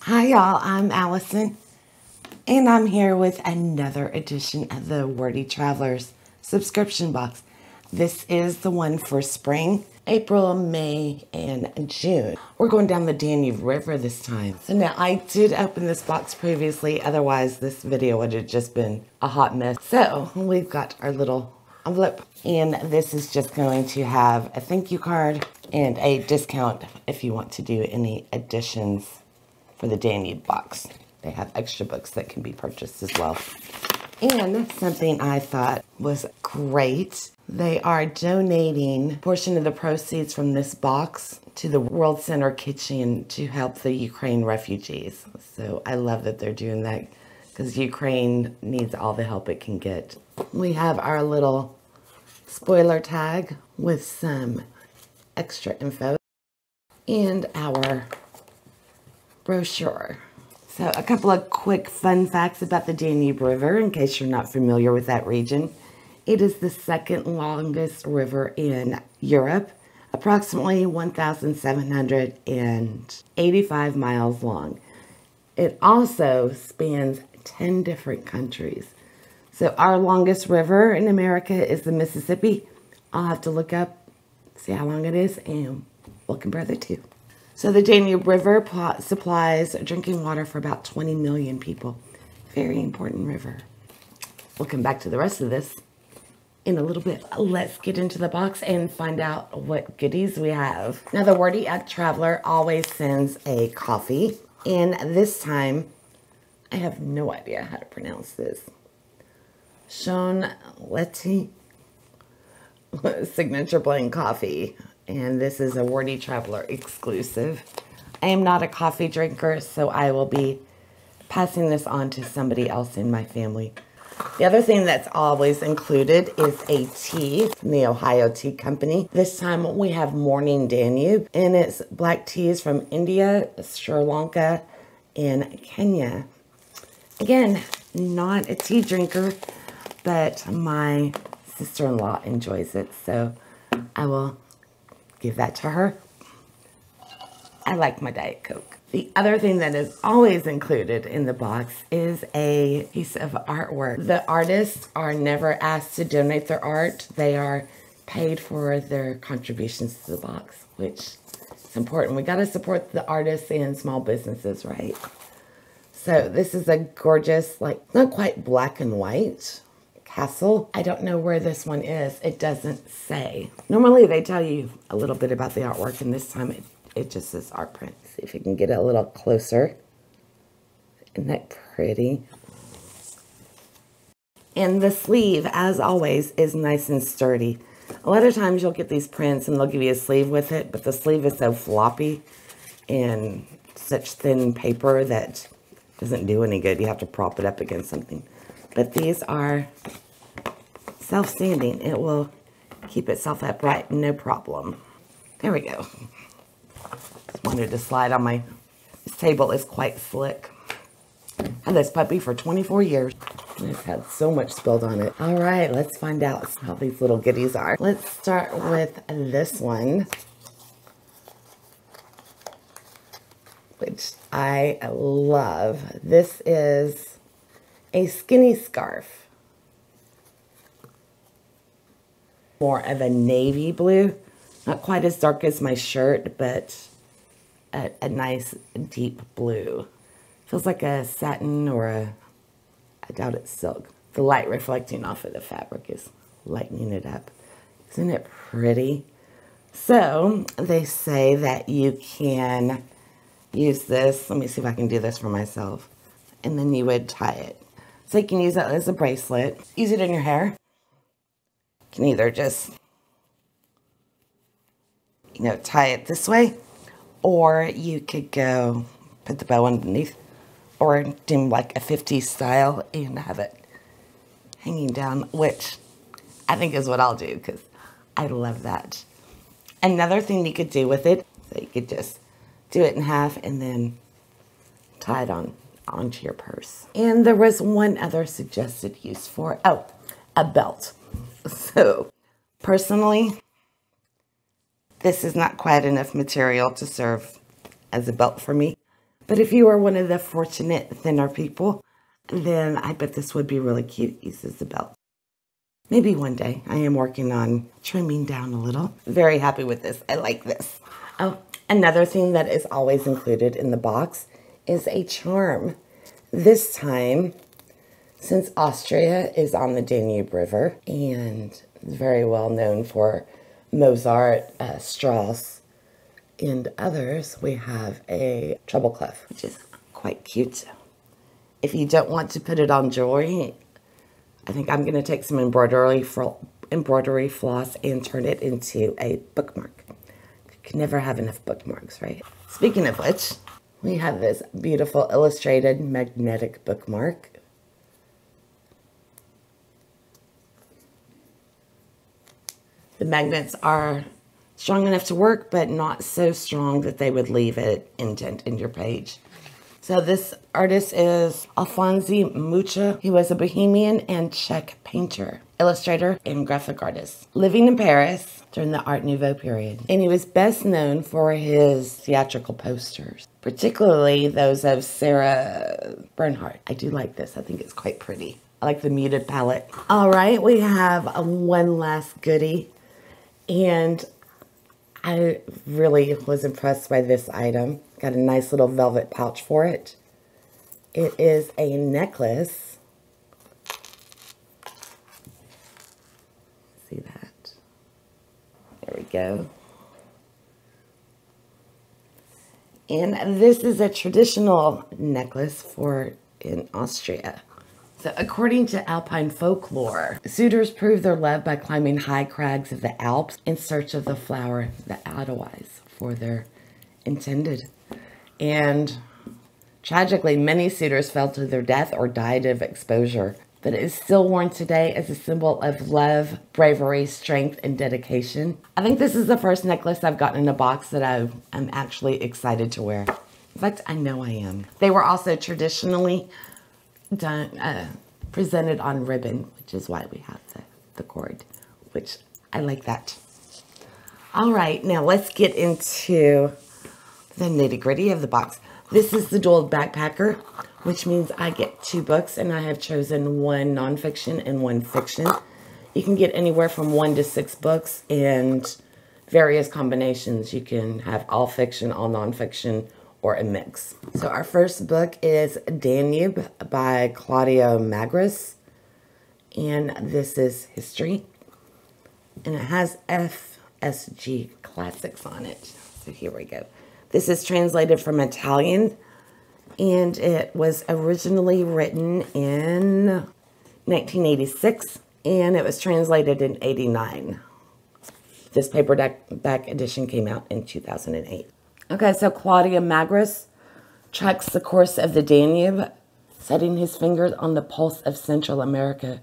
Hi y'all, I'm Allison, and I'm here with another edition of the Wordy Traveler's subscription box. This is the one for spring, April, May, and June. We're going down the Danube River this time. So now I did open this box previously, otherwise this video would have just been a hot mess. So we've got our little envelope, and this is just going to have a thank you card and a discount if you want to do any additions for the Danube box. They have extra books that can be purchased as well. And something I thought was great, they are donating a portion of the proceeds from this box to the World Center Kitchen to help the Ukraine refugees. So I love that they're doing that because Ukraine needs all the help it can get. We have our little spoiler tag with some extra info and our brochure. So a couple of quick fun facts about the Danube River in case you're not familiar with that region. It is the second longest river in Europe, approximately 1,785 miles long. It also spans 10 different countries. So our longest river in America is the Mississippi. I'll have to look up, see how long it is, and we'll compare the two. So the Danube River supplies drinking water for about 20 million people. Very important river. We'll come back to the rest of this in a little bit. Let's get into the box and find out what goodies we have. Now the Wordy Traveler always sends a coffee, and this time I have no idea how to pronounce this. Shonletti signature blend coffee. And this is a Wordy Traveler exclusive. I am not a coffee drinker, so I will be passing this on to somebody else in my family. The other thing that's always included is a tea from the Ohio Tea Company. This time we have Morning Danube, and it's black teas from India, Sri Lanka, and Kenya. Again, not a tea drinker, but my sister-in-law enjoys it, so I will give that to her. I like my Diet Coke. The other thing that is always included in the box is a piece of artwork. The artists are never asked to donate their art. They are paid for their contributions to the box, which is important. We got to support the artists and small businesses, right? So this is a gorgeous, like, not quite black and white castle. I don't know where this one is. It doesn't say. Normally they tell you a little bit about the artwork, and this time it just says art print. See if you can get it a little closer. Isn't that pretty? And the sleeve, as always, is nice and sturdy. A lot of times you'll get these prints and they'll give you a sleeve with it, but the sleeve is so floppy and such thin paper that doesn't do any good. You have to prop it up against something. But these are self-standing. It will keep itself upright, no problem. There we go. Just wanted to slide on my, this table is quite slick. Had this puppy for 24 years. It's had so much spilled on it. All right, let's find out how these little goodies are. Let's start with this one, which I love. This is a skinny scarf. More of a navy blue. Not quite as dark as my shirt, but a nice deep blue. Feels like a satin or I doubt it's silk. The light reflecting off of the fabric is lightening it up. Isn't it pretty? So they say that you can use this. Let me see if I can do this for myself. And then you would tie it. So you can use it as a bracelet. Use it in your hair. You can either just, tie it this way, or you could go put the bow underneath, or do like a 50s style and have it hanging down, which I think is what I'll do because I love that. Another thing you could do with it, so you could just do it in half and then tie it onto your purse. And there was one other suggested use for it. Oh, a belt. So personally, this is not quite enough material to serve as a belt for me, But if you are one of the fortunate thinner people, then I bet this would be really cute. Uses the belt. Maybe one day. I am working on trimming down a little. Very happy with this. I like this. Oh, another thing that is always included in the box is a charm. This time, since Austria is on the Danube River and is very well known for Mozart, Strauss, and others, we have a treble clef, which is quite cute. If you don't want to put it on jewelry, I think I'm going to take some embroidery floss and turn it into a bookmark. You can never have enough bookmarks, right? Speaking of which, we have this beautiful illustrated magnetic bookmark. The magnets are strong enough to work, but not so strong that they would leave an indent in your page. So this artist is Alfons Mucha. He was a Bohemian and Czech painter, illustrator, and graphic artist, living in Paris during the Art Nouveau period. And he was best known for his theatrical posters, particularly those of Sarah Bernhardt. I do like this. I think it's quite pretty. I like the muted palette. All right, we have one last goodie. And I really was impressed by this item. Got a nice little velvet pouch for it. It is a necklace. See that? There we go. And this is a traditional necklace in Austria. So according to Alpine folklore, suitors prove their love by climbing high crags of the Alps in search of the flower, the Edelweiss, for their intended. And tragically, many suitors fell to their death or died of exposure. But it is still worn today as a symbol of love, bravery, strength, and dedication. I think this is the first necklace I've gotten in a box that I'm actually excited to wear. In fact, I know I am. They were also traditionally presented on ribbon, which is why we have the cord, which I like that. All right, now let's get into the nitty-gritty of the box. This is the dual backpacker, which means I get 2 books, and I have chosen 1 nonfiction and 1 fiction. You can get anywhere from 1 to 6 books and various combinations. You can have all fiction, all nonfiction, or a mix. So our first book is Danube by Claudio Magris, and this is history, and it has FSG classics on it. So here we go. This is translated from Italian, and it was originally written in 1986, and it was translated in 89. This paperback edition came out in 2008. Okay, so Claudio Magris tracks the course of the Danube, setting his fingers on the pulse of Central America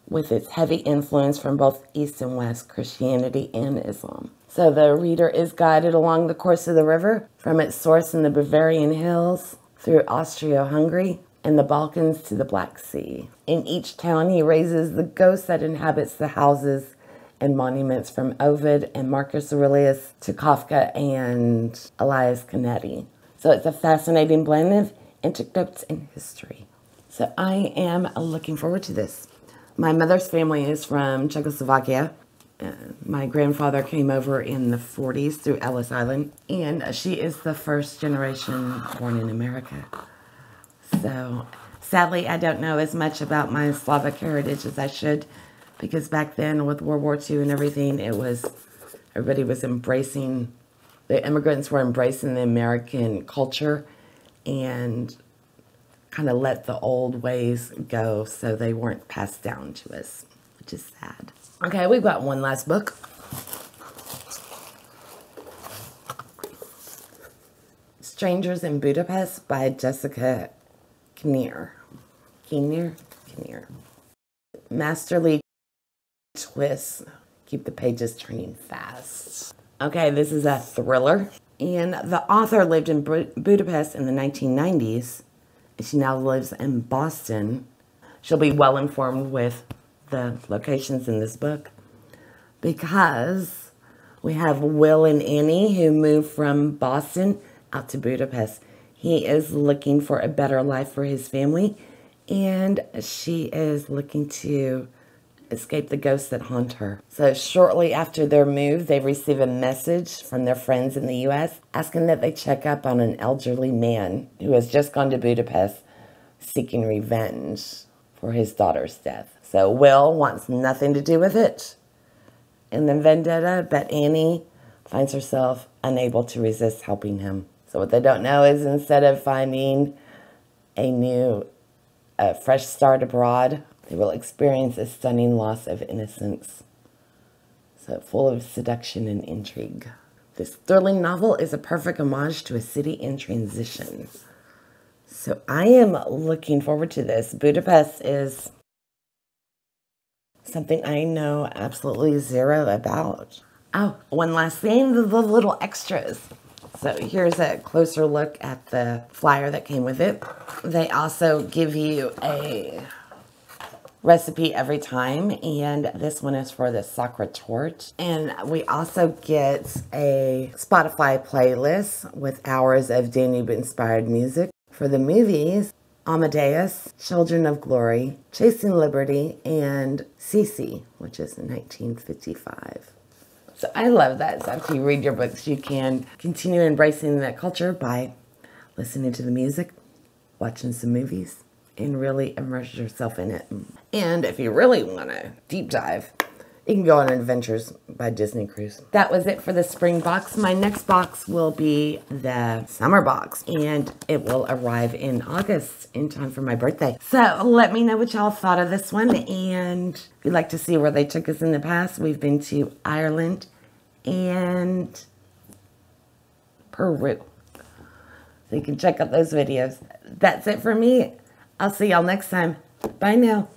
with its heavy influence from both East and West, Christianity and Islam. So the reader is guided along the course of the river from its source in the Bavarian hills through Austria-Hungary and the Balkans to the Black Sea. In each town, he raises the ghost that inhabits the houses and monuments from Ovid and Marcus Aurelius to Kafka and Elias Canetti. So it's a fascinating blend of anecdotes and history. So I am looking forward to this. My mother's family is from Czechoslovakia. My grandfather came over in the 40s through Ellis Island, and she is the first generation born in America. So sadly, I don't know as much about my Slavic heritage as I should, because back then with World War II and everything, everybody was embracing, the immigrants were embracing the American culture and kind of let the old ways go, so they weren't passed down to us, which is sad. Okay, we've got one last book. Strangers in Budapest by Jessica Kinnear. Masterly twists. Keep the pages turning fast. Okay, this is a thriller. And the author lived in Budapest in the 1990s. And she now lives in Boston. She'll be well informed with the locations in this book, because we have Will and Annie who moved from Boston out to Budapest. He is looking for a better life for his family, and she is looking to escape the ghosts that haunt her. So shortly after their move, they receive a message from their friends in the U.S. asking that they check up on an elderly man who has just gone to Budapest seeking revenge for his daughter's death. So Will wants nothing to do with it in the vendetta, but Annie finds herself unable to resist helping him. So what they don't know is instead of finding a fresh start abroad, they will experience a stunning loss of innocence. So full of seduction and intrigue. This thrilling novel is a perfect homage to a city in transition. So I am looking forward to this. Budapest is something I know absolutely zero about. Oh, one last thing, the little extras. So here's a closer look at the flyer that came with it. They also give you a recipe every time, and this one is for the Sacra Torte. And we also get a Spotify playlist with hours of Danube-inspired music. For the movies, Amadeus, Children of Glory, Chasing Liberty, and Cece, which is in 1955. So I love that. So after you read your books, you can continue embracing that culture by listening to the music, watching some movies, and really immerse yourself in it. And if you really want to deep dive, you can go on Adventures by Disney Cruise. That was it for the spring box. My next box will be the summer box, and it will arrive in August in time for my birthday. So let me know what y'all thought of this one, and if you'd like to see where they took us in the past, we've been to Ireland and Peru. So you can check out those videos. That's it for me. I'll see y'all next time. Bye now.